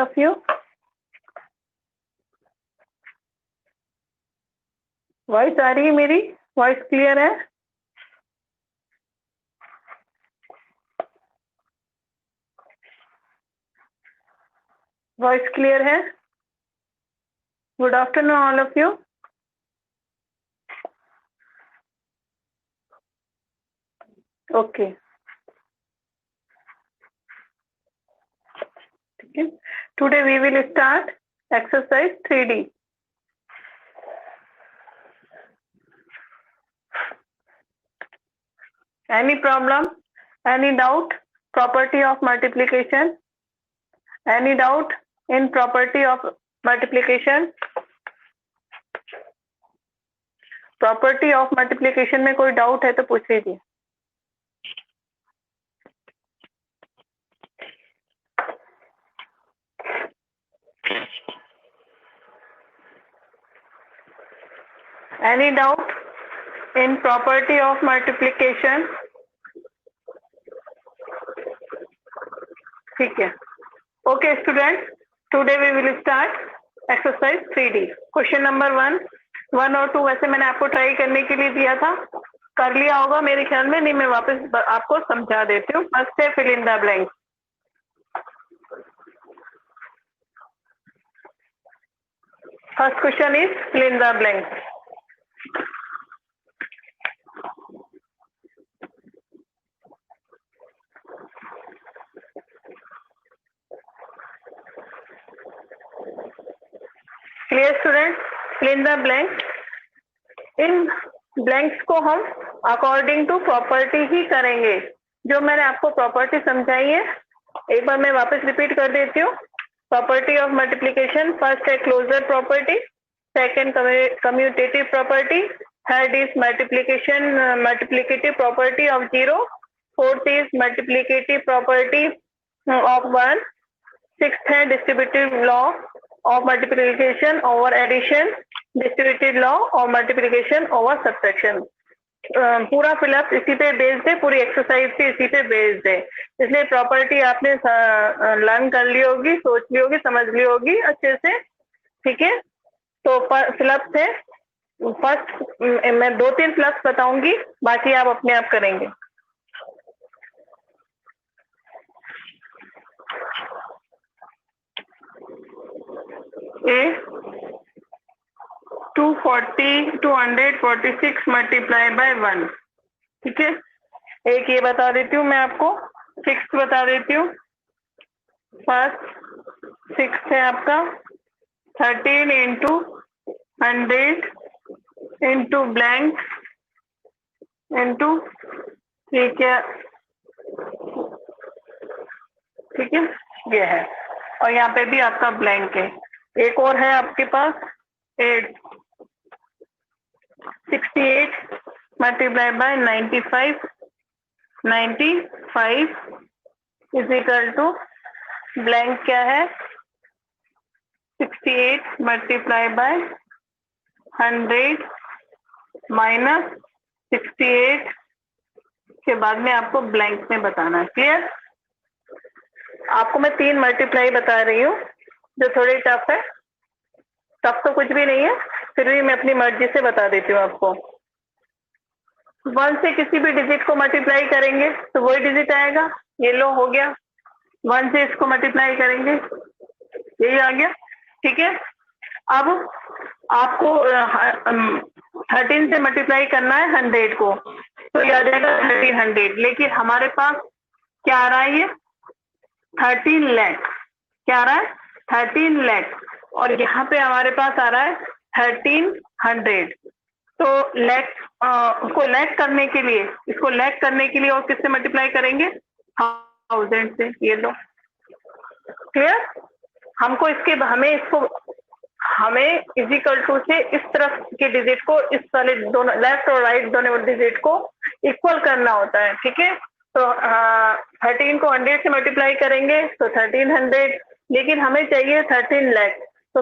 of you? Voice आ रही है मेरी? वॉइस क्लियर है? वॉइस क्लियर है? Good afternoon all of you. Okay, ठीक है. Today we will start exercise 3D. Any problem? Any doubt? Property of multiplication? Any doubt in property of multiplication? Property of multiplication में कोई doubt है तो पूछ लीजिए. Any doubt in property of multiplication? ठीक है. Okay students, today we will start exercise 3D. Question number 1 और 2 वैसे मैंने आपको ट्राई करने के लिए दिया था, कर लिया होगा मेरे ख्याल में. नहीं, मैं वापस आपको समझा देती हूँ. फर्स्ट है fill in the blank. First question is fill in the blank. Clear student? Fill in the blank. In blanks को हम अकॉर्डिंग टू प्रॉपर्टी ही करेंगे. जो मैंने आपको प्रॉपर्टी समझाई है एक बार मैं वापस रिपीट कर देती हूँ. प्रॉपर्टी ऑफ मल्टीप्लिकेशन, फर्स्ट है closure property, second commutative property, third is multiplicative property of 0, fourth is multiplicative property of 1, sixth है distributive law of multiplication over addition, distributive law और multiplication over subtraction. पूरा fill up इसी पे based है, पूरी exercise भी इसी पे बेस्ड है. इसलिए प्रॉपर्टी आपने लर्न कर ली होगी, सोच ली होगी, समझ ली होगी अच्छे से. ठीक है, तो फिलअप से फर्स्ट मैं 2-3 फिलअप बताऊंगी, बाकी आप अपने आप करेंगे. A 246 multiply by 1. ठीक है, एक ये बता देती हूँ मैं आपको, 6 बता देती हूँ. फर्स्ट 6 है आपका 13 इंटू 100 इंटू ब्लैंक इंटू, ठीक है, ठीक है, ये है. और यहाँ पे भी आपका ब्लैंक है. एक और है आपके पास 68 multiply by 95 is equal to blank क्या है 68 मल्टीप्लाई बाय 100 माइनस 68 के बाद में आपको ब्लैंक में बताना है. क्लियर? आपको मैं 3 मल्टीप्लाई बता रही हूँ जो थोड़ी टफ है. टफ तो कुछ भी नहीं है, फिर भी मैं अपनी मर्जी से बता देती हूँ आपको. 1 से किसी भी डिजिट को मल्टीप्लाई करेंगे तो वही डिजिट आएगा. ये लो हो गया. 1 से इसको मल्टीप्लाई करेंगे, यही आ गया. ठीक है, अब आपको 13 से मल्टीप्लाई करना है 100 को, तो ये आ जाएगा 1300. लेकिन हमारे पास क्या आ रहा है, ये 13 लाख. क्या आ रहा है? 13 लाख. और यहाँ पे हमारे पास आ रहा है 1300. तो लैख उसको लैख करने के लिए, इसको लैख करने के लिए और किससे मल्टीप्लाई करेंगे? 1000 से. ये लो. क्लियर? हमको इसके हमें इजिकल टू से इस तरफ के डिजिट को, इस वाले दोनों लेफ्ट और राइट दोनों डिजिट को इक्वल करना होता है. ठीक है, तो 13 को 100 से मल्टीप्लाई करेंगे तो 1300, लेकिन हमें चाहिए 13 लाख. तो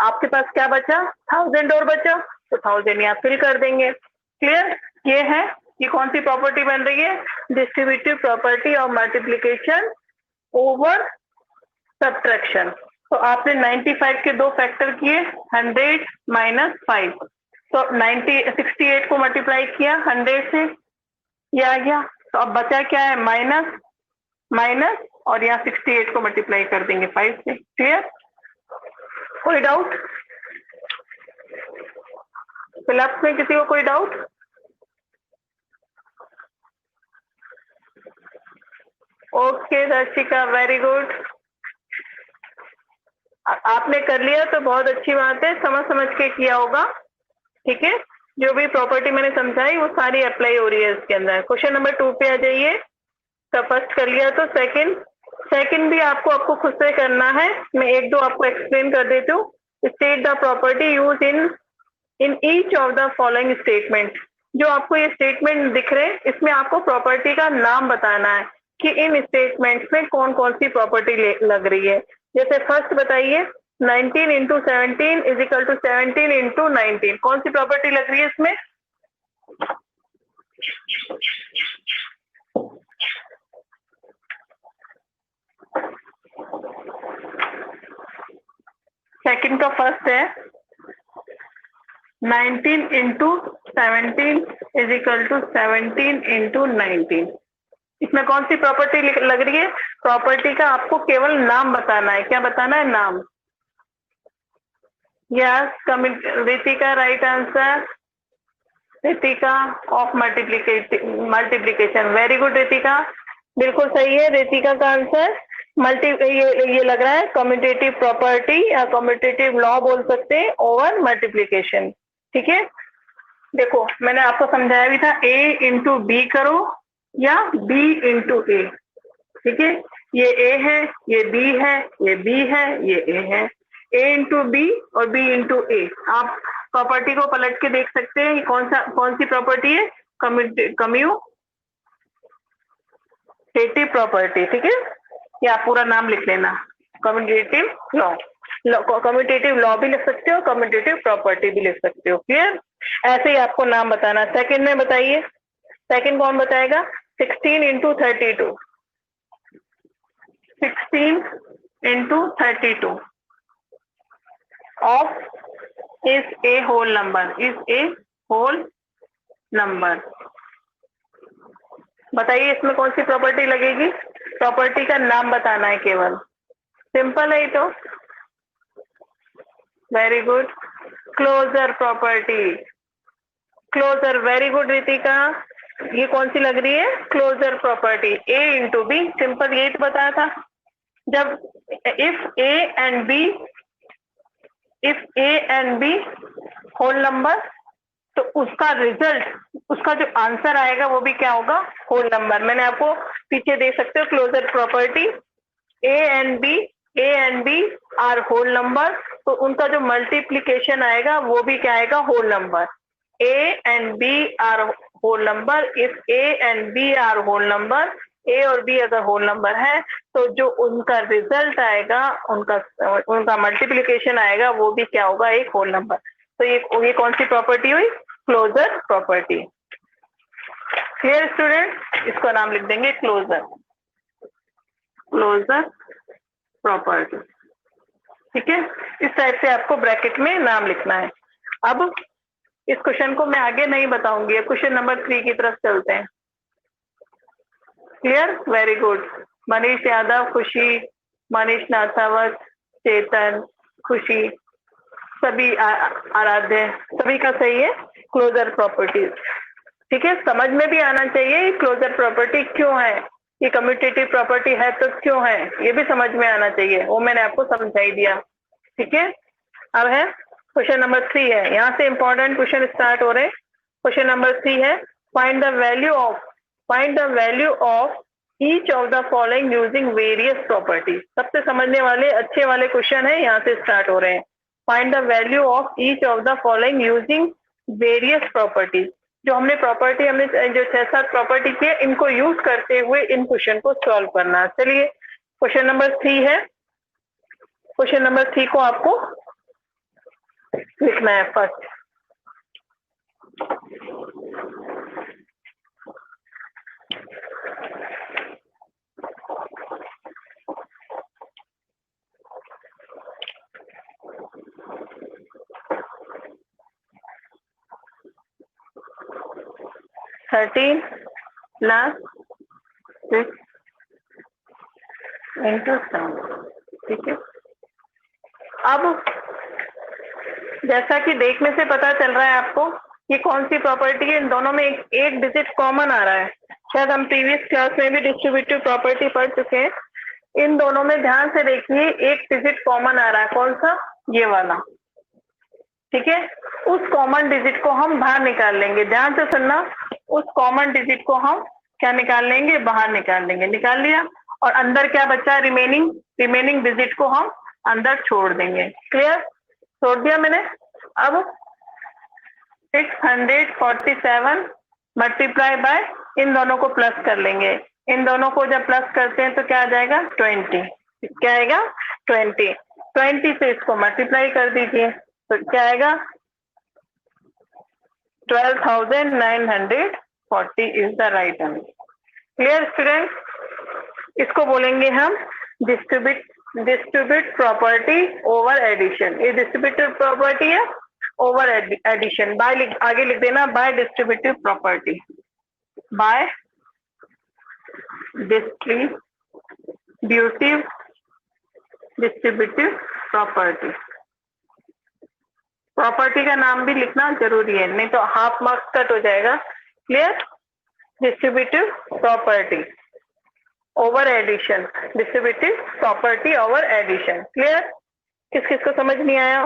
आपके पास क्या बचा? 1000 और बचा, तो 1000 यहाँ फिल कर देंगे. क्लियर? ये है, ये कौन सी प्रॉपर्टी बन रही है? Distributive property of multiplication over subtraction. तो आपने 95 के 2 फैक्टर किए, 100 माइनस 5, तो 68 को मल्टीप्लाई किया 100 से, ये आ गया। तो अब बचा क्या है, माइनस माइनस, और यहाँ 68 को मल्टीप्लाई कर देंगे 5 से। क्लियर? कोई डाउट? फिलअप में किसी को कोई doubt? Okay Darshika, very good. आपने कर लिया तो बहुत अच्छी बात है, समझ के किया होगा। ठीक है, जो भी प्रॉपर्टी मैंने समझाई वो सारी अप्लाई हो रही है इसके अंदर। क्वेश्चन नंबर 2 पे आ जाइए। तो फर्स्ट कर लिया, तो सेकंड भी आपको खुद से करना है। मैं एक दो आपको एक्सप्लेन कर देती हूँ। State the property use in each of the following statement. जो आपको ये स्टेटमेंट दिख रहे हैं, इसमें आपको प्रॉपर्टी का नाम बताना है कि इन स्टेटमेंट्स में कौन कौन सी प्रॉपर्टी लग रही है। जैसे फर्स्ट बताइए, 19 into 17 is equal to 17 into 19, कौन सी प्रॉपर्टी लग रही है इसमें? सेकंड का फर्स्ट है 19 into 17 is equal to 17 into 19। इसमें कौन सी प्रॉपर्टी लग रही है? प्रॉपर्टी का आपको केवल नाम बताना है। क्या बताना है? नाम। Yes, Ritika, right answer. Ritika of multiplication, very good Ritika, बिल्कुल सही है रितिका का आंसर। ये लग रहा है कम्यूटेटिव प्रॉपर्टी या कम्यूटेटिव लॉ बोल सकते हैं ओवर मल्टीप्लीकेशन। ठीक है, देखो मैंने आपको समझाया भी था, A इंटू बी करो या B इंटू ए। ठीक है, ये A है, ये B है, ये B है, ये A है। A इंटू बी और B इंटू ए। आप प्रॉपर्टी को पलट के देख सकते हैं, कौन सी प्रॉपर्टी है? Commutative property. ठीक है, ये आप पूरा नाम लिख लेना, कम्यूटेटिव लॉ। कम्यूटेटिव लॉ भी लिख सकते हो, कम्यूटेटिव प्रॉपर्टी भी लिख सकते हो। क्लियर? ऐसे ही आपको नाम बताना। सेकंड में बताइए, सेकंड कौन बताएगा? 16 into 32, 16 into 32 of is a whole number, is a whole number. बताइए इसमें कौन सी प्रॉपर्टी लगेगी? प्रॉपर्टी का नाम बताना है केवल, सिंपल है तो। Very good, closure property. Closure, very good Ritika, ये कौन सी लग रही है? Closure property. A into B, simple यही तो बताया था। जब if A and B whole number, तो उसका रिजल्ट, उसका जो आंसर आएगा वो भी क्या होगा? Whole number. मैंने आपको पीछे दे सकते हो closure property, A and B are whole number, तो उनका जो मल्टीप्लीकेशन आएगा वो भी क्या आएगा? Whole number. A and B are whole number, if A and B are whole number, A और B अगर होल नंबर है तो जो उनका रिजल्ट आएगा, उनका मल्टीप्लीकेशन आएगा वो भी क्या होगा? एक होल नंबर। तो ये कौन सी प्रॉपर्टी हुई? Closure property. Clear student? इसका नाम लिख देंगे क्लोजर प्रॉपर्टी। ठीक है, इस टाइप से आपको ब्रैकेट में नाम लिखना है। अब इस क्वेश्चन को मैं आगे नहीं बताऊंगी, क्वेश्चन नंबर 3 की तरफ चलते हैं। Clear? Very good. Manish Yadav, खुशी, मनीष नाथावत, चेतन, खुशी, सभी आराध्य, सभी का सही है क्लोजर प्रॉपर्टीज। ठीक है, समझ में भी आना चाहिए क्लोजर प्रॉपर्टी क्यों है, ये कम्यूटेटिव प्रॉपर्टी है तो क्यों है, ये भी समझ में आना चाहिए, वो मैंने आपको समझा ही दिया। ठीक है, अब है क्वेश्चन नंबर 3 है, यहाँ से इंपॉर्टेंट क्वेश्चन स्टार्ट हो रहे हैं। क्वेश्चन नंबर 3 है, find the value of each of the following using various property. सबसे समझने वाले अच्छे वाले क्वेश्चन है, यहाँ से स्टार्ट हो रहे हैं। Find the value of each of the following using various property. जो हमने जो 6-7 प्रॉपर्टी की है, इनको यूज करते हुए इन क्वेश्चन को सॉल्व करना। चलिए क्वेश्चन नंबर 3 है, क्वेश्चन नंबर 3 को आपको लिखना है फर्स्ट। 13 plus 6 into 7। ठीक है, अब जैसा कि देखने से पता चल रहा है आपको ये कौन सी प्रॉपर्टी है, इन दोनों में एक डिजिट कॉमन आ रहा है। शायद हम प्रीवियस क्लास में भी डिस्ट्रीब्यूटिव प्रॉपर्टी पढ़ चुके हैं। इन दोनों में ध्यान से देखिए एक डिजिट कॉमन आ रहा है, कौन सा, ये वाला। ठीक है, उस कॉमन डिजिट को हम बाहर निकाल लेंगे। ध्यान से सुनना, उस कॉमन डिजिट को हम क्या निकाल लेंगे, बाहर निकाल लेंगे। निकाल लिया, और अंदर क्या बचा, रिमेनिंग डिजिट को हम अंदर छोड़ देंगे। क्लियर, छोड़ दिया मैंने। अब 647 मल्टीप्लाई बाय, इन दोनों को प्लस कर लेंगे। इन दोनों को जब प्लस करते हैं तो क्या आ जाएगा, 20। क्या आएगा, 20 से इसको मल्टीप्लाई कर दीजिए तो क्या आएगा, 12,940 is the right answer. Clear student, इसको बोलेंगे हम डिस्ट्रीब्यूट प्रॉपर्टी ओवर एडिशन। ये डिस्ट्रीब्यूटिव प्रॉपर्टी है ओवर एडिशन। बाय आगे लिख देना, bye distributive property, bye distributive property. Property का नाम भी लिखना जरूरी है, नहीं तो हाफ मार्क्स कट हो जाएगा। Clear, distributive property over addition, distributive property over addition. Clear, किस किस को समझ नहीं आया?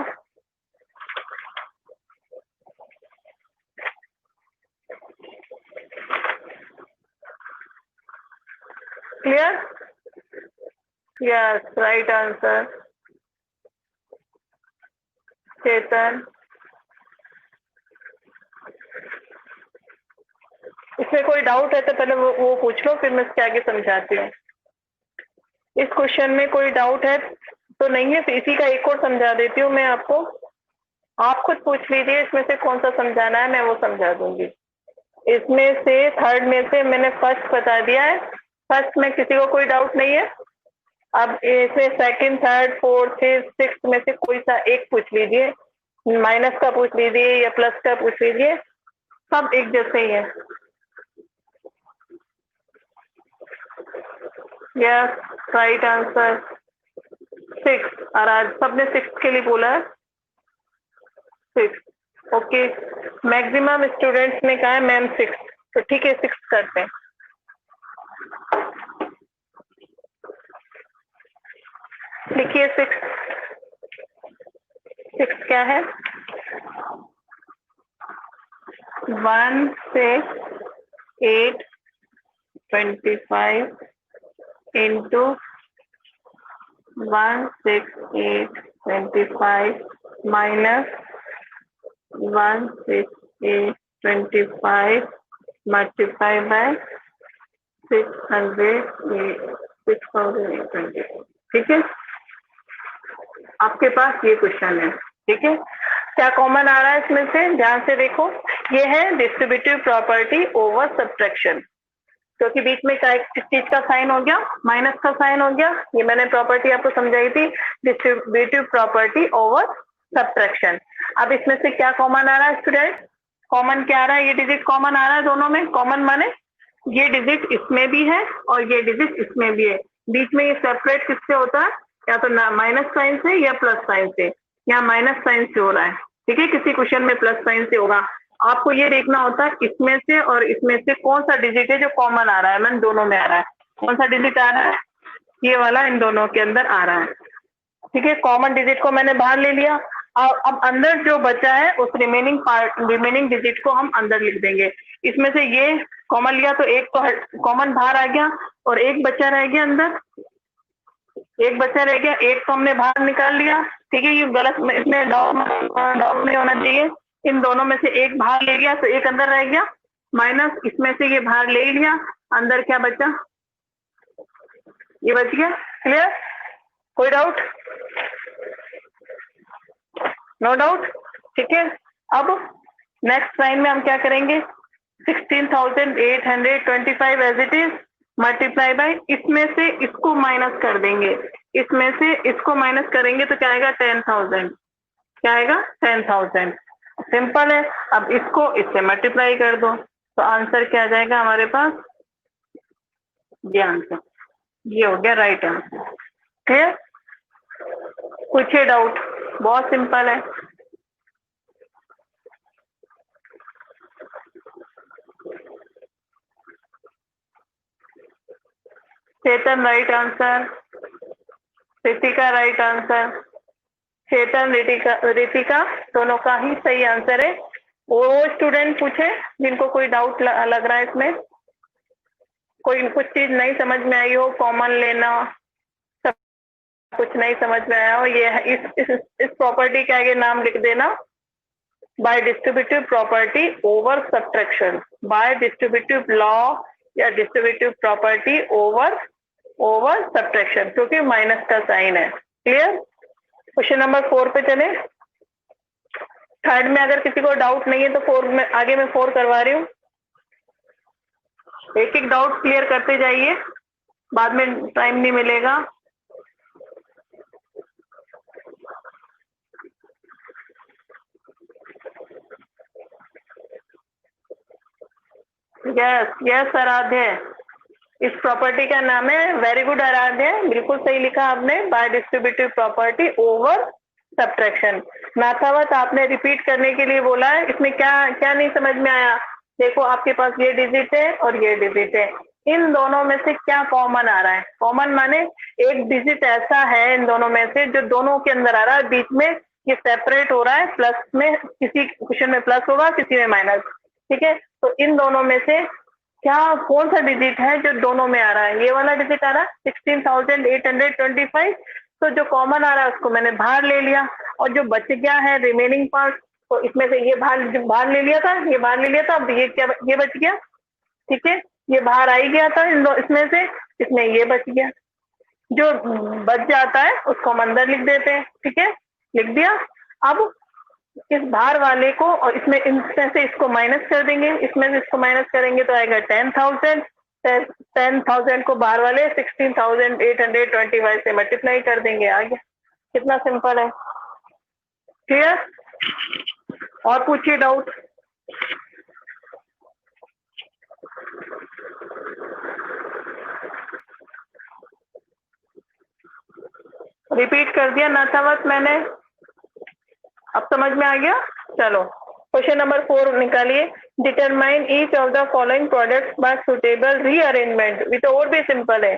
Clear, yes, right answer Chetan. इसमें कोई डाउट है तो पहले वो पूछ लो, फिर मैं इसके आगे समझाती हूँ। इस क्वेश्चन में कोई डाउट है तो नहीं है, इसी का एक और समझा देती हूँ मैं आपको। आप खुद पूछ लीजिए इसमें से कौन सा समझाना है, मैं वो समझा दूंगी। इसमें से थर्ड में से मैंने फर्स्ट बता दिया है। फर्स्ट में किसी को कोई डाउट नहीं है। अब इसमें second, third, fourth, fifth, sixth में से कोई सा एक पूछ लीजिए, माइनस का पूछ लीजिए या प्लस का पूछ लीजिए, सब एक जैसे ही है। Yes, right answer 6। और आज सबने 6 के लिए बोला है, 6। ओके, मैक्सिमम स्टूडेंट्स ने कहा है मैम 6, तो ठीक है 6 करते हैं। लिखिए 6 क्या है, 1 से 8 25 इंटू 1 6 8 25 माइनस 1 6 8 25 मल्टीप्लाई बाय 6,820। ठीक है, आपके पास ये क्वेश्चन है। ठीक है, क्या कॉमन आ रहा है इसमें से, ध्यान से देखो। ये है डिस्ट्रीब्यूटिव प्रॉपर्टी ओवर सब्ट्रैक्शन, क्योंकि बीच में क्या किस चीज का साइन हो गया, माइनस का साइन हो गया। ये मैंने प्रॉपर्टी आपको समझाई थी, डिस्ट्रीब्यूटिव प्रॉपर्टी ओवर सब्ट्रैक्शन। अब इसमें से क्या कॉमन आ रहा है स्टूडेंट, कॉमन क्या आ रहा है, ये डिजिट कॉमन आ रहा है दोनों में। कॉमन माने ये डिजिट इसमें भी है और ये डिजिट इसमें भी है। बीच में ये सेपरेट किससे होता है, या तो माइनस साइन से या प्लस साइन से। यहाँ माइनस साइन से हो रहा है, ठीक है, किसी क्वेश्चन में प्लस साइन से होगा। आपको ये देखना होता है इसमें से और इसमें से कौन सा डिजिट है जो कॉमन आ रहा है। मैंने दोनों में आ रहा है, कौन सा डिजिट आ रहा है, ये वाला इन दोनों के अंदर आ रहा है। ठीक है, कॉमन डिजिट को मैंने बाहर ले लिया और अब अंदर जो बचा है उस रिमेनिंग डिजिट को हम अंदर लिख देंगे। इसमें से ये कॉमन लिया तो एक तो कॉमन बाहर आ गया और एक बचा रह गया अंदर, एक बचा रह गया, एक तो हमने बाहर निकाल लिया। ठीक है, ये गलत, इसमें डाउट नहीं होना चाहिए। इन दोनों में से एक बाहर ले गया तो एक अंदर रह गया, माइनस इसमें से ये बाहर ले लिया, अंदर क्या बचा, ये बच गया। क्लियर, कोई डाउट, नो डाउट। ठीक है, अब नेक्स्ट लाइन में हम क्या करेंगे, 16,825 as it is multiply by, इसमें से इसको माइनस कर देंगे, इसमें से इसको माइनस करेंगे तो क्या आएगा 10,000, क्या आएगा 10,000। सिंपल है, अब इसको इससे मल्टीप्लाई कर दो तो आंसर क्या आ जाएगा हमारे पास? ये आंसर, ये हो गया राइट आंसर। क्लियर? पूछिए डाउट, बहुत सिंपल है। Chetan right answer, Ritika right answer. Chetan Ritika दोनों का ही सही आंसर है। वो स्टूडेंट पूछे जिनको कोई डाउट लग रहा है इसमें, कोई कुछ चीज नहीं समझ में आई हो, कॉमन लेना सब कुछ नहीं समझ में आया हो, ये इस प्रॉपर्टी के आगे नाम लिख देना, bye distributive property over subtraction, bye distributive law या डिस्ट्रीब्यूटिव प्रॉपर्टी ओवर सब्ट्रैक्शन, क्योंकि माइनस का साइन है। क्लियर? क्वेश्चन नंबर 4 पे चले। थर्ड में अगर किसी को डाउट नहीं है तो 4 में आगे मैं 4 करवा रही हूँ। एक एक डाउट क्लियर करते जाइए, बाद में टाइम नहीं मिलेगा। यस आराध्य, इस प्रॉपर्टी का नाम है, वेरी गुड आराध्य, बिल्कुल सही लिखा आपने, bye distributive property over subtraction. Nathawat आपने रिपीट करने के लिए बोला है, इसमें क्या क्या नहीं समझ में आया? देखो आपके पास ये डिजिट है और ये डिजिट है, इन दोनों में से क्या कॉमन आ रहा है? कॉमन माने एक डिजिट ऐसा है इन दोनों में से जो दोनों के अंदर आ रहा है, बीच में ये सेपरेट हो रहा है, प्लस में किसी क्वेश्चन में प्लस होगा, किसी में माइनस। ठीक है, तो इन दोनों में से क्या कौन सा डिजिट है जो दोनों में आ रहा है? ये वाला डिजिट आ रहा है 16,825, तो जो कॉमन आ रहा है उसको मैंने बाहर ले लिया, और जो बच गया है रिमेनिंग पार्ट, तो इसमें से ये बाहर ले लिया था, ये बाहर ले लिया था, अब ये क्या, ये बच गया। ठीक है, ये बाहर आई गया था इसमें से, इसमें ये बच गया, जो बच जाता है उसको हम अंदर लिख देते हैं। ठीक है, लिख दिया। अब इस बाहर वाले को और इसमें इसमें से इसको माइनस कर देंगे, इसमें से इसको माइनस करेंगे तो आएगा 10,000। 10,000 को बाहर वाले 16,825 से मल्टीप्लाई कर देंगे, आ गया। कितना सिंपल है। क्लियर? और पूछिए डाउट। रिपीट कर दिया नाथावत मैंने, अब समझ में आ गया। चलो क्वेश्चन नंबर 4 निकालिए। Determine each of the following products by suitable rearrangement. ये तो और भी सिंपल है,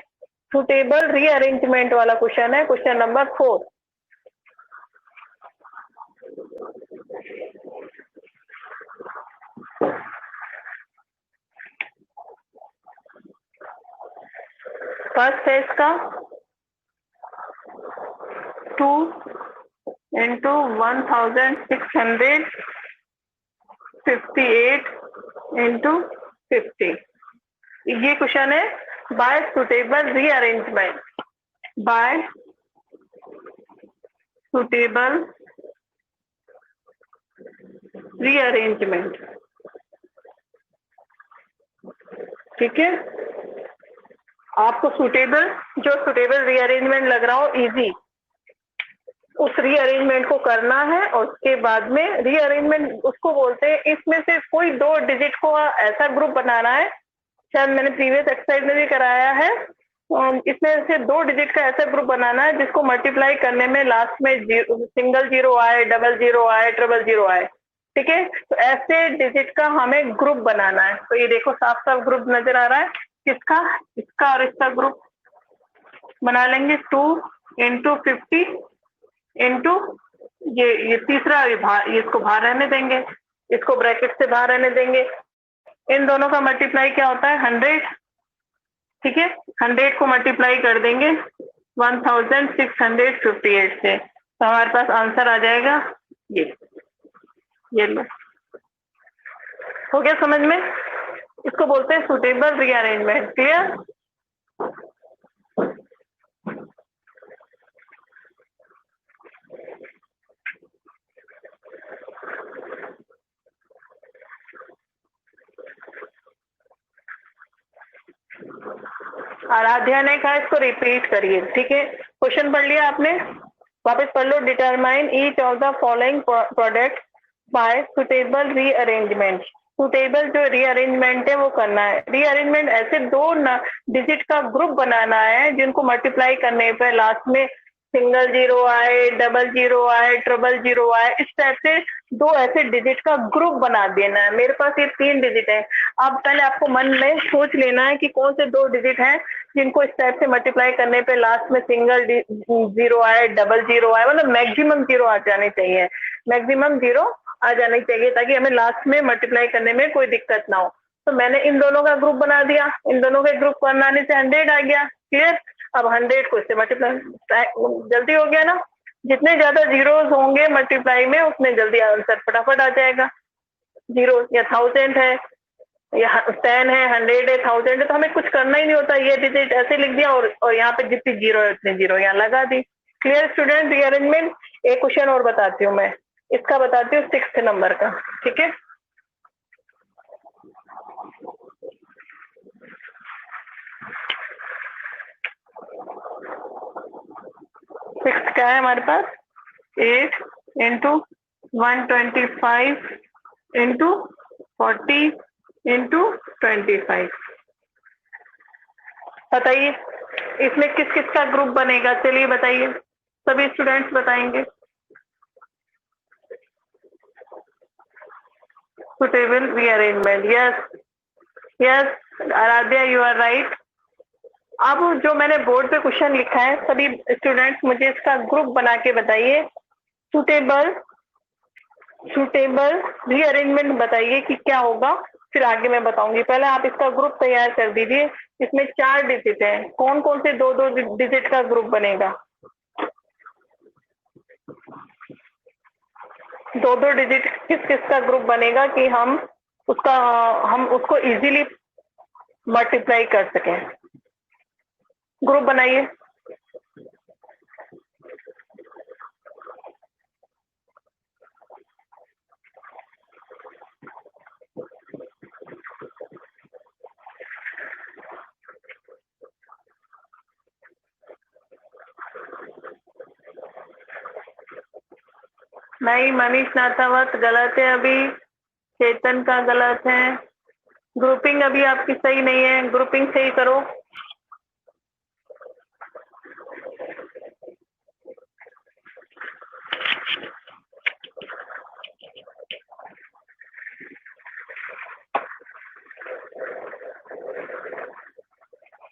सुटेबल रीअरेंजमेंट वाला क्वेश्चन है, क्वेश्चन नंबर 4। फर्स्ट है इसका 2 into 1658 into 50। ये क्वेश्चन है bye suitable rearrangement, bye suitable rearrangement. ठीक है, आपको सुटेबल, जो सुटेबल रीअरेंजमेंट लग रहा हो इजी, उस रीअरेंजमेंट को करना है, और उसके बाद में रीअरेंजमेंट उसको बोलते हैं, इसमें से कोई 2 डिजिट को ऐसा ग्रुप बनाना है, शायद मैंने प्रीवियस एक्सरसाइज में भी कराया है, इसमें से 2 डिजिट का ऐसा ग्रुप बनाना है जिसको मल्टीप्लाई करने में लास्ट में सिंगल जीरो आए, डबल जीरो आए, ट्रिपल जीरो आए। ठीक है, तो ऐसे डिजिट का हमें ग्रुप बनाना है। तो ये देखो साफ साफ ग्रुप नजर आ रहा है, किसका? इसका और इसका ग्रुप बना लेंगे। 2 into 50 इंटू ये तीसरा, ये इसको बाहर रहने देंगे, इसको ब्रैकेट से बाहर रहने देंगे। इन दोनों का मल्टीप्लाई क्या होता है? 100। ठीक है, 100 को मल्टीप्लाई कर देंगे 1658 से, तो हमारे पास आंसर आ जाएगा ये लो। हो गया समझ में? इसको बोलते हैं सुटेबल रीअरेंजमेंट। क्लियर? आराध्या ने कहा इसको रिपीट करिए। ठीक है, क्वेश्चन पढ़ लिया आपने, वापस पढ़ लो। Determine each of the following product by suitable rearrangement. Suitable जो रीअरेंजमेंट है वो करना है। रीअरेंजमेंट ऐसे दो डिजिट का ग्रुप बनाना है जिनको मल्टीप्लाई करने पे लास्ट में सिंगल जीरो आए, डबल जीरो आए, ट्रिपल जीरो आए, इस टाइप से दो ऐसे डिजिट का ग्रुप बना देना है। मेरे पास ये 3 डिजिट है। अब पहले आपको मन में सोच लेना है कि कौन से 2 डिजिट हैं जिनको इस टाइप से मल्टीप्लाई करने पे लास्ट में सिंगल जीरो आए, डबल जीरो आए, मतलब मैक्सिमम जीरो आ जाने चाहिए, मैक्सिमम जीरो आ जानी चाहिए ताकि हमें लास्ट में मल्टीप्लाई करने में कोई दिक्कत ना हो। तो मैंने इन दोनों का ग्रुप बना दिया, इन दोनों के ग्रुप बनाने से 100 आ गया। क्लियर? अब 100 को इससे मल्टीप्लाई जल्दी हो गया ना। जितने ज्यादा जीरोस होंगे मल्टीप्लाई में उतने जल्दी आंसर फटाफट आ जाएगा। जीरो या 1000 है या 10 है, 100 है, 1000 है, तो हमें कुछ करना ही नहीं होता। ये डिजिट ऐसे लिख दिया और यहाँ पे जितनी जीरो है उतनी जीरो यहाँ लगा दी। Clear student? रीअरेंजमेंट। एक क्वेश्चन और बताती हूँ मैं, इसका बताती हूँ 6th नंबर का। ठीक है, सिक्स क्या है हमारे पास? 8 इंटू 125 इंटू 40 इंटू 25। बताइए इसमें किस किस का ग्रुप बनेगा? चलिए बताइए, सभी स्टूडेंट्स बताएंगे। Suitable rearrangement. Yes yes Aradhya, you are right. अब जो मैंने बोर्ड पे क्वेश्चन लिखा है सभी स्टूडेंट्स मुझे इसका ग्रुप बना के बताइए। सुटेबल सुटेबल रीअरेंजमेंट बताइए कि क्या होगा, फिर आगे मैं बताऊंगी। पहले आप इसका ग्रुप तैयार कर दीजिए। इसमें 4 डिजिट है, कौन कौन से दो दो डिजिट का ग्रुप बनेगा? दो दो डिजिट किस किस का ग्रुप बनेगा कि हम उसको इजीली मल्टीप्लाई कर सकें? ग्रुप बनाइए। नहीं, मनीष नाथावत गलत है, अभी चेतन का गलत है। ग्रुपिंग अभी आपकी सही नहीं है, ग्रुपिंग सही करो।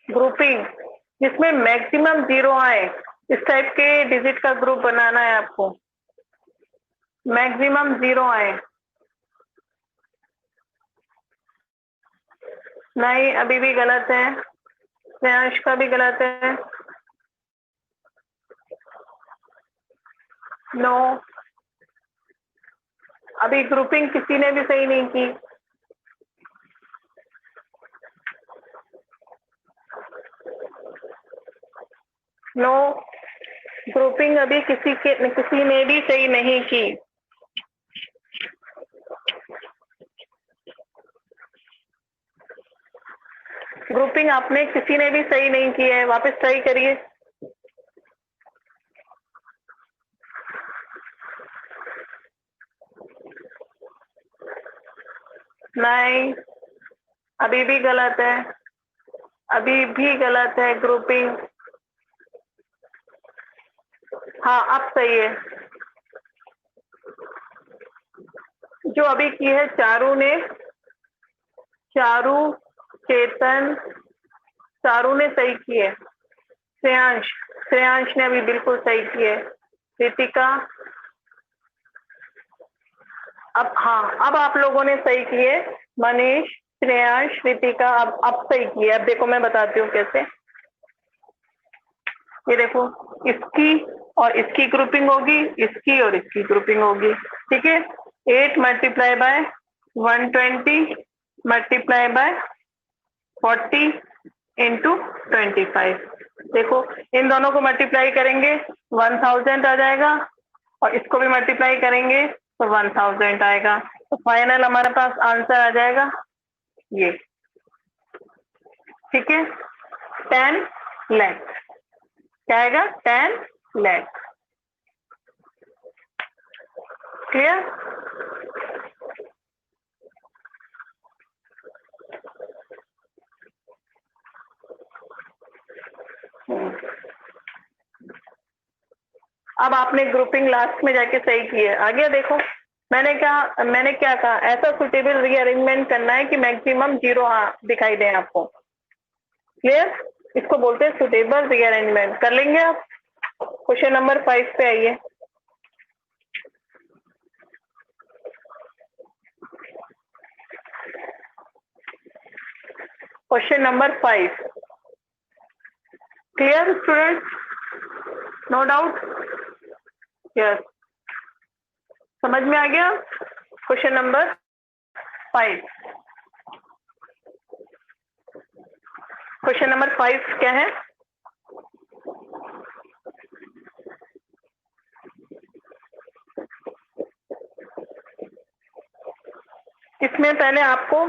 ग्रुपिंग जिसमें मैक्सिमम जीरो आए, इस टाइप के डिजिट का ग्रुप बनाना है आपको। मैक्सिमम जीरो आए। नहीं, अभी भी गलत है। श्रेयांश का भी गलत है। नो, अभी ग्रुपिंग किसी ने भी सही नहीं की। नो, ग्रुपिंग अभी किसी ने भी सही नहीं की। ग्रुपिंग आपने किसी ने भी सही नहीं की है, वापस ट्राई करिए। नहीं, अभी भी गलत है, अभी भी गलत है ग्रुपिंग। हाँ, अब सही है। जो अभी की है चारू, चेतन, चारू ने सही की है। श्रेयांश ने अभी बिल्कुल सही की है। रितिका, अब हाँ, अब आप लोगों ने सही की है। मनीष, श्रेयांश, रितिका, अब सही की है। अब देखो मैं बताती हूँ कैसे। ये देखो, इसकी और इसकी ग्रुपिंग होगी, इसकी और इसकी ग्रुपिंग होगी। ठीक है, 8 multiply by 120 multiply by 40 into 25। देखो इन दोनों को मल्टीप्लाई करेंगे 1000 आ जाएगा और इसको भी मल्टीप्लाई करेंगे तो 1000 आएगा। तो फाइनल हमारे पास आंसर आ जाएगा ये। ठीक है, 10 लाख क्या आएगा? 10 लाख। क्लियर? आपने ग्रुपिंग लास्ट में जाके सही की है। आ गया? देखो मैंने क्या कहा, ऐसा सुटेबल रीअरेंजमेंट करना है कि मैक्सिमम 0 दिखाई दे आपको। क्लियर? इसको बोलते हैं सुटेबल रीअरेंजमेंट। कर लेंगे आप? क्वेश्चन नंबर 5 पे आइए। Question number 5। Clear student? No doubt? Yes, समझ में आ गया? Question number 5। क्वेश्चन नंबर 5 क्या है? इसमें पहले आपको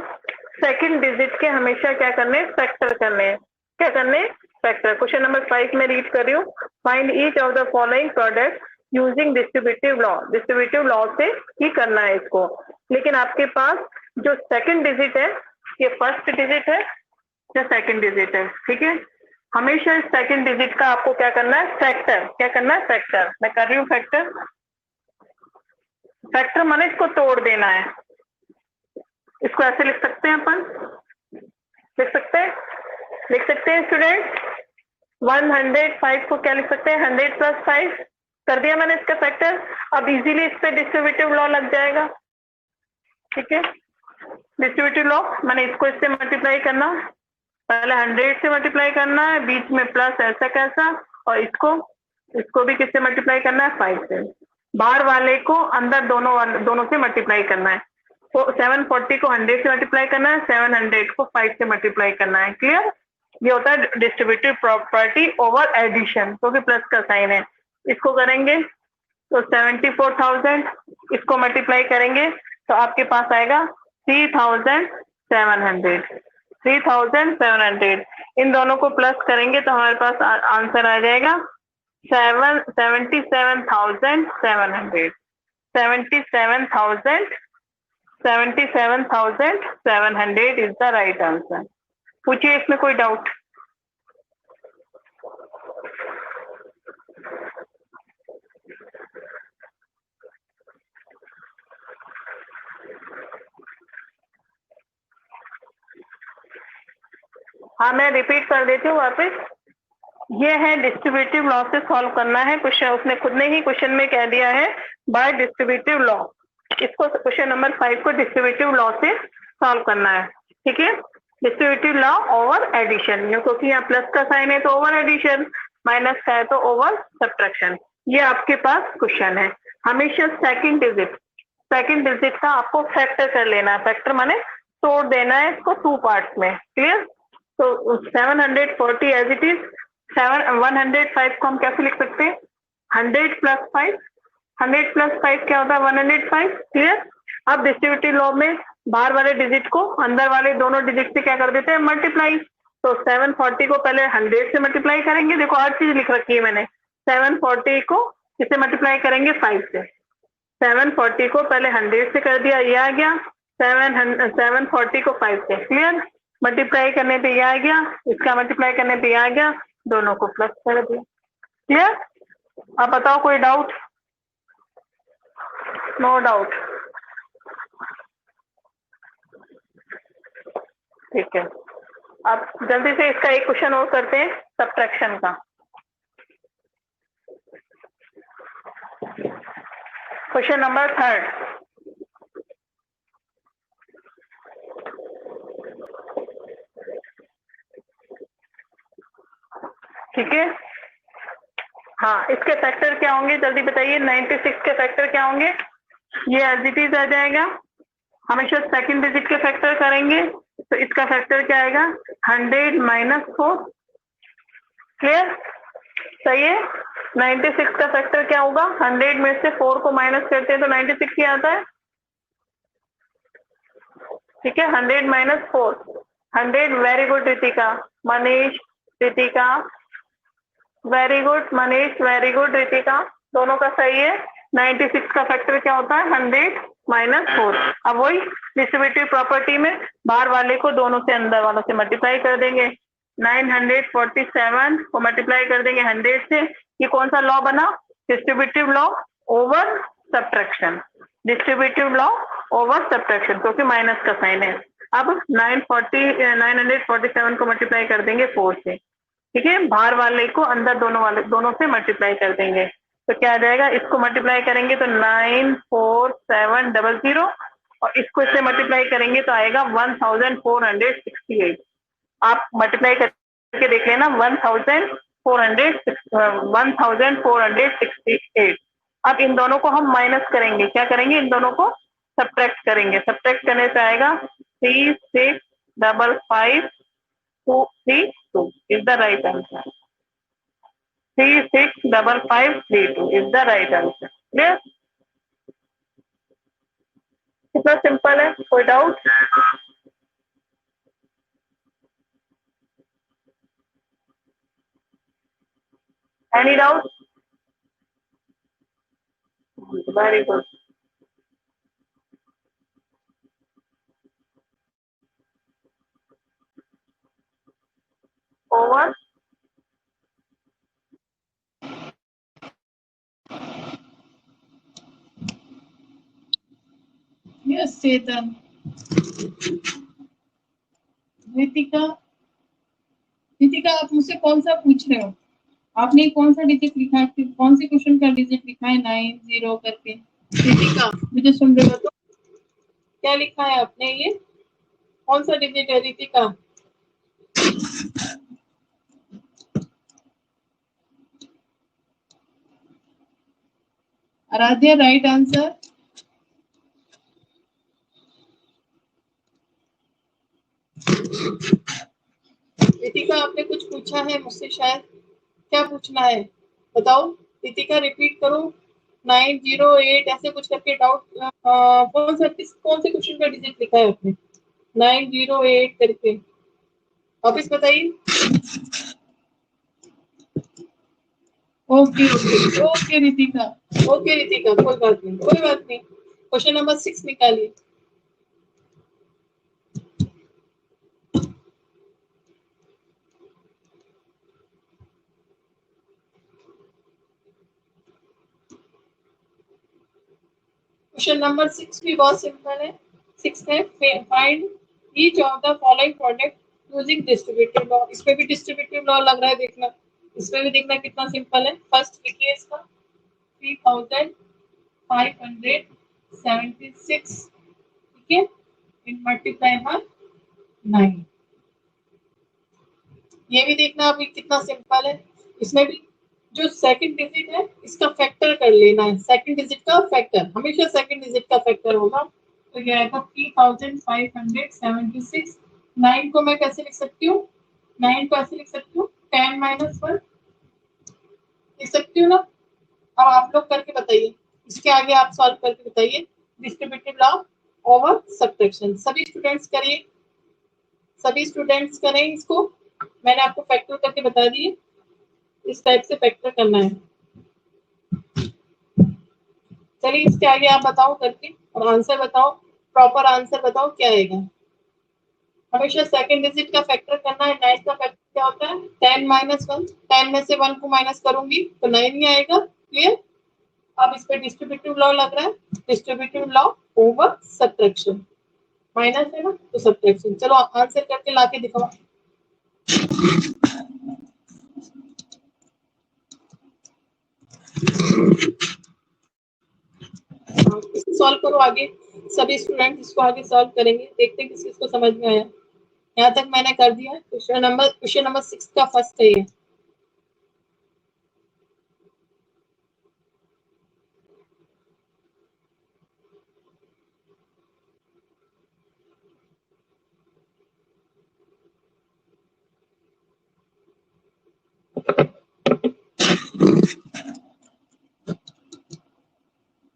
सेकंड डिजिट के हमेशा क्या करने? फैक्टर करने हैं। क्या करने? फैक्टर। क्वेश्चन नंबर 5 में रीड कर रही हूँ। Find each of the following product using distributive law. Distributive law से ही करना है इसको। लेकिन आपके पास जो सेकंड डिजिट है, ये फर्स्ट डिजिट है या सेकंड डिजिट है? ठीक है, हमेशा इस सेकंड डिजिट का आपको क्या करना है? फैक्टर। क्या करना है? फैक्टर। मैं कर रही हूँ फैक्टर। फैक्टर माने इसको तोड़ देना है। इसको ऐसे लिख सकते हैं अपन, लिख सकते हैं स्टूडेंट। 105 को क्या लिख सकते हैं? 100 + 5 कर दिया मैंने इसका फैक्टर। अब इजीली इस पे डिस्ट्रीब्यूटिव लॉ लग जाएगा। ठीक है, डिस्ट्रीब्यूटिव लॉ माने इसको इससे मल्टीप्लाई करना, पहले 100 से मल्टीप्लाई करना है, बीच में प्लस ऐसा कैसा, और इसको भी किससे मल्टीप्लाई करना है? 5 से। बाहर वाले को अंदर दोनों से मल्टीप्लाई करना है। तो 740 को 100 से मल्टीप्लाई करना है, 700 को 5 से मल्टीप्लाई करना है। क्लियर? ये होता है डिस्ट्रीब्यूटिव प्रॉपर्टी ओवर एडिशन, क्योंकि प्लस का साइन है। इसको करेंगे तो 74,000, इसको मल्टीप्लाई करेंगे तो आपके पास आएगा 3,700। 3,700 इन दोनों को प्लस करेंगे तो हमारे पास आंसर आ जाएगा 77,700। 77,700 इज द राइट आंसर। पूछिए इसमें कोई डाउट? हाँ, मैं रिपीट कर देती हूँ वापस। ये है डिस्ट्रीब्यूटिव लॉ से सॉल्व करना है क्वेश्चन। उसने खुद ने ही क्वेश्चन में कह दिया है बाय डिस्ट्रीब्यूटिव लॉ। इसको क्वेश्चन नंबर 5 को डिस्ट्रीब्यूटिव लॉ से सॉल्व करना है। ठीक है, डिस्ट्रीब्यूटिव लॉ ओवर एडिशन, क्योंकि यहाँ प्लस का साइन है तो ओवर एडिशन, माइनस का है तो ओवर सब्ट्रैक्शन। ये आपके पास क्वेश्चन है। हमेशा सेकंड डिजिट का आपको फैक्टर कर लेना है। फैक्टर माने तोड़ देना है इसको 2 पार्ट्स में। क्लियर? तो 740 एज इट इज। 105 को हम कैसे लिख सकते हैं? 100 + 5। 100 + 5 क्या होता है? 105। क्लियर? अब डिस्ट्रीब्यूटिव लॉ में बाहर वाले डिजिट को अंदर वाले दोनों डिजिट से क्या कर देते हैं? मल्टीप्लाई। तो 740 को पहले 100 से मल्टीप्लाई करेंगे। देखो हर चीज लिख रखी है मैंने। 740 को किससे मल्टीप्लाई करेंगे? 5 से। 740 को पहले 100 से कर दिया, ये आ गया। 740 को 5 से। क्लियर? मल्टीप्लाई करने पे ये आ गया, इसका मल्टीप्लाई करने पे ये आ गया, दोनों को प्लस कर दिया। क्लियर? अब बताओ कोई डाउट? No doubt? ठीक है, अब जल्दी से इसका एक क्वेश्चन और करते हैं सब्ट्रैक्शन का। Question number 3। ठीक है, हाँ, इसके फैक्टर क्या होंगे जल्दी बताइए। 96 के फैक्टर क्या होंगे? ये एज इट इज आ जाएगा। हमेशा सेकंड डिजिट के फैक्टर करेंगे तो इसका फैक्टर क्या आएगा? 100 - 4। क्लियर? सही है। 96 का फैक्टर क्या होगा? 100 में से 4 को माइनस करते हैं तो 96 ही आता है। ठीक है, 100 - 4। 100। Very good Ritika, Manish, Ritika, very good Manish, very good Ritika, दोनों का सही है। 96 का फैक्टर क्या होता है? 100 - 4। अब वही डिस्ट्रीब्यूटिव प्रॉपर्टी में बाहर वाले को दोनों से अंदर वालों से मल्टीप्लाई कर देंगे। 947 को मल्टीप्लाई कर देंगे 100 से। ये कौन सा लॉ बना? Distributive law over subtraction, distributive law over subtraction, क्योंकि माइनस का साइन है। अब 947 को मल्टीप्लाई कर देंगे 4 से, ठीक है, बाहर वाले को अंदर दोनों से मल्टीप्लाई कर देंगे, तो क्या आ जाएगा, इसको मल्टीप्लाई करेंगे तो 94700 और इसको इससे मल्टीप्लाई करेंगे तो आएगा 1468। आप मल्टीप्लाई करके देख लेना 1468। अब इन दोनों को हम माइनस करेंगे, क्या करेंगे, इन दोनों को सब्ट्रैक्ट करेंगे, सब्ट्रैक्ट करने से आएगा 3655232 is the right answer. 365532 is the right answer. Clear? कितना सिंपल है, कोई doubt? Any doubt? Very good. Over yes Chetan. Ritika, Ritika आप मुझसे कौन सा पूछ रहे हो? आपने कौन सा डिजिट लिखा है, कौन से क्वेश्चन का डिजिट लिखा है 90 करके? रितिका मुझे सुन रहे हो तो क्या लिखा है आपने, ये कौन सा डिजिट है रितिका? Aaradhya right answer. रितिका आपने कुछ पूछा है मुझसे शायद, क्या पूछना है बताओ रितिका, रिपीट करो। 908 ऐसे कुछ करके डाउट, कौन से क्वेश्चन का डिजिट लिखा है आपने 908 करके, वापिस बताइए। Okay okay okay Ritika, okay Ritika, कोई बात नहीं, कोई बात नहीं। क्वेश्चन नंबर 6 निकालिए। क्वेश्चन नंबर 6 भी बहुत सिंपल है। 6 है find each of the following product using distributive law. इसमें भी डिस्ट्रीब्यूटिव लॉ लग रहा है, देखना इसमें भी देखना कितना सिंपल है। फर्स्ट लिखिए इसका 3576, ठीक है, इन मल्टीप्लाई बाय 9। ये भी देखना अभी कितना सिंपल है। इसमें भी जो सेकंड डिजिट है इसका फैक्टर कर लेना है, सेकंड डिजिट का फैक्टर हमेशा सेकंड डिजिट का फैक्टर होगा। तो ये आएगा 3576। 9 को मैं कैसे लिख सकती हूँ, 9 को ऐसे लिख सकती हूँ 10 - 1 लिख सकती हूँ ना। अब आप लोग करके बताइए, इसके आगे आप सॉल्व करके बताइए। डिस्ट्रीब्यूटिव लॉ ओवर सब्ट्रैक्शन, सभी स्टूडेंट्स करिए, सभी स्टूडेंट्स करें इसको। मैंने आपको फैक्टर करके बता दिए, इस टाइप से फैक्टर करना है। चलिए इसके आगे आप बताओ करके और आंसर बताओ, प्रॉपर आंसर बताओ क्या आएगा। हमेशा सेकंड डिजिट का फैक्टर करना है। 9 का फैक्टर क्या होता है 10 - 1। 10 में से 1 को माइनस करूंगी तो 9 ही आएगा। क्लियर? अब इस पे डिस्ट्रीब्यूटिव लॉ लग रहा है, distributive law over subtraction, minus है ना तो सब्ट्रैक्शन। चलो आंसर करके लाके दिखाओ। सॉल्व करो आगे, सभी स्टूडेंट इसको आगे सॉल्व करेंगे, देखते हैं किसी को समझ में आया। यहाँ तक मैंने कर दिया। क्वेश्चन नंबर 6 का फर्स्ट है ये।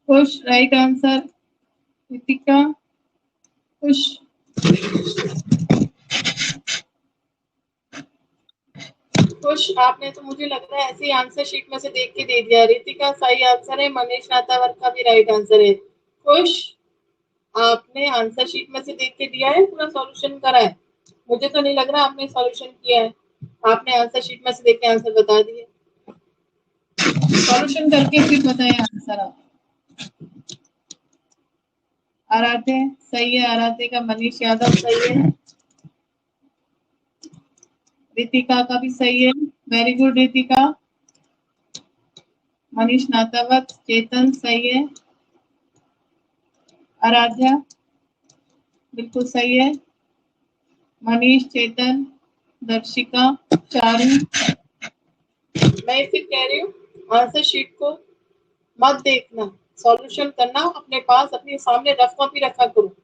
खुश राइट आंसर। रितिका खुश, खुश आपने तो मुझे लग रहा है ऐसे ही आंसर शीट में से देख के दे दिया। रितिका सही आंसर है, मनीष नातावर का भी राइट आंसर है। खुश आपने आंसर शीट में से देख के दिया है, पूरा सॉल्यूशन करा है। मुझे तो नहीं लग रहा आपने सॉल्यूशन किया है, आपने आंसर शीट में से देख के आंसर बता दिए। सॉल्यूशन करके फिर बताएं आंसर आप। आराध्य सही है, आराध्य का। मनीष यादव सही है, रितिका का भी सही है, वेरी गुड रितिका। मनीष नातावत, चेतन सही है, आराध्या बिल्कुल सही है, मनीष, चेतन, दर्शिका, चारू। मैं फिर कह रही हूँ आंसर शीट को मत देखना, सॉल्यूशन करना अपने पास, अपने सामने रफा भी रखा करो।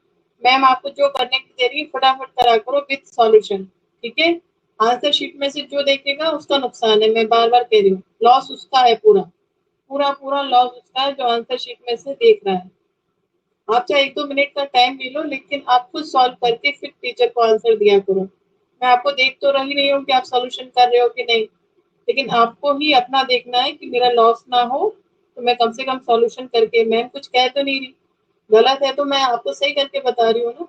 मैम आपको जो करने की दे रही है फटाफट करा करो विद सॉल्यूशन, ठीक है। आंसर शीट में से जो देखेगा उसका नुकसान है, मैं बार बार कह रही हूँ, लॉस उसका है, पूरा पूरा पूरा लॉस उसका है जो आंसर शीट में से देख रहा है। आप चाहे 1-2 मिनट का टाइम ले लो, लेकिन आप खुद सॉल्व करके फिर टीचर को आंसर दिया करो। मैं आपको देख तो रही नहीं हूँ कि आप सॉल्यूशन कर रहे हो कि नहीं, लेकिन आपको ही अपना देखना है कि मेरा लॉस ना हो, तो मैं कम से कम सॉल्यूशन करके, मैम कुछ कह तो नहीं रही, गलत है तो मैं आपको सही करके बता रही हूँ ना।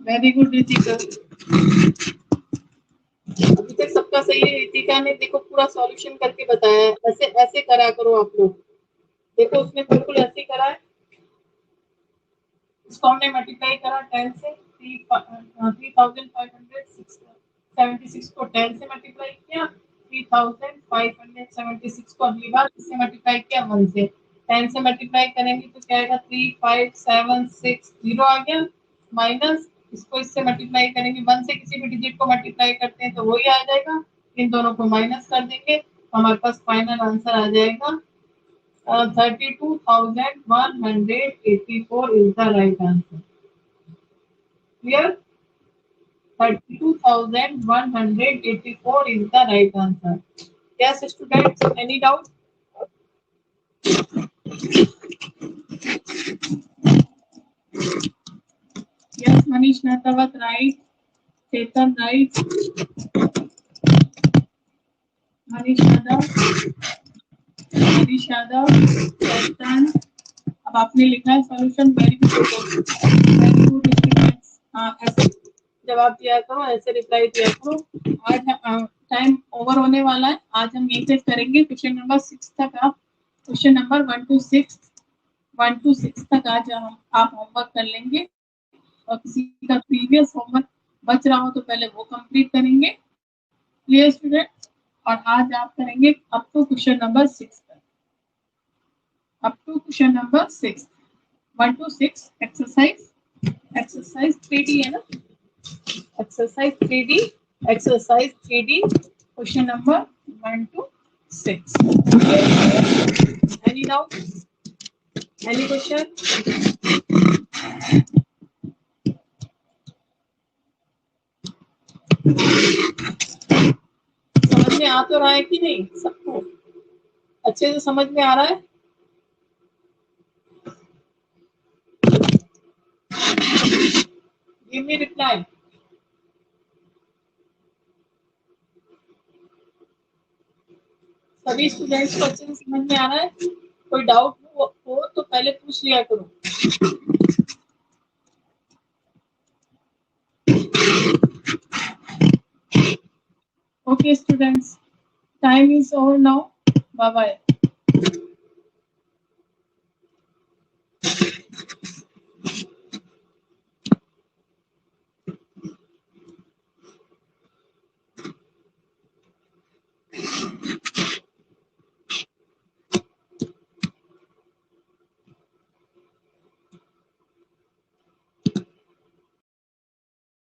वेरी गुड रितिका, अभी तक सबका सही है। रितिका ने देखो पूरा सॉल्यूशन करके बताया है, ऐसे ऐसे करा करो आप लोग। देखो उसने बिल्कुल ऐसे करा है, इसको हमने मल्टीप्लाई करा 10 से, 3576 को 10 से मल्टीप्लाई किया, 3576 को अगली बार इससे मल्टीप्लाई किया 1 से। 10 से मल्टीप्लाई करेंगे तो क्या आएगा, 35760 आ गया, माइनस इसको इससे मल्टीप्लाई करेंगे, 1 से किसी भी डिजिट को मल्टीप्लाई करते हैं तो वही आ जाएगा, इन दोनों को माइनस कर देंगे, हमारे पास फाइनल आंसर आ जाएगा 32,184 is the right answer. Clear? 32,184 is the right answer. Yes, students, any doubt? Yes, Manish Natawat, right. Chetan, right. Manish Yadav, चेतन, अब आपने लिखा है सॉल्यूशन, वेरी गुड स्टूडेंट्स। हाँ, ऐसे जवाब दिया करो, ऐसे रिप्लाई दिया करो। आज टाइम ओवर होने वाला है, आज हम यहीं से करेंगे क्वेश्चन नंबर 6 तक। आप क्वेश्चन नंबर 1 to 6 तक आज आप होमवर्क कर लेंगे, और किसी का प्रीवियस होमवर्क बच रहा हो तो पहले वो कंप्लीट करेंगे। Clear student? और आज आप करेंगे अप टू क्वेश्चन नंबर 6 तक, up to question number 6, 1 to 6 exercise 3D है ना, exercise 3D question number 1 to 6। Any doubt, any question? समझ में आ तो रहा है कि नहीं सबको? अच्छे से समझ में आ रहा है? Give me reply. सभी स्टूडेंट्स को अच्छे से समझ में आ रहा है? कोई डाउट हो तो पहले पूछ लिया करो। Okay students, time is over now. Bye bye.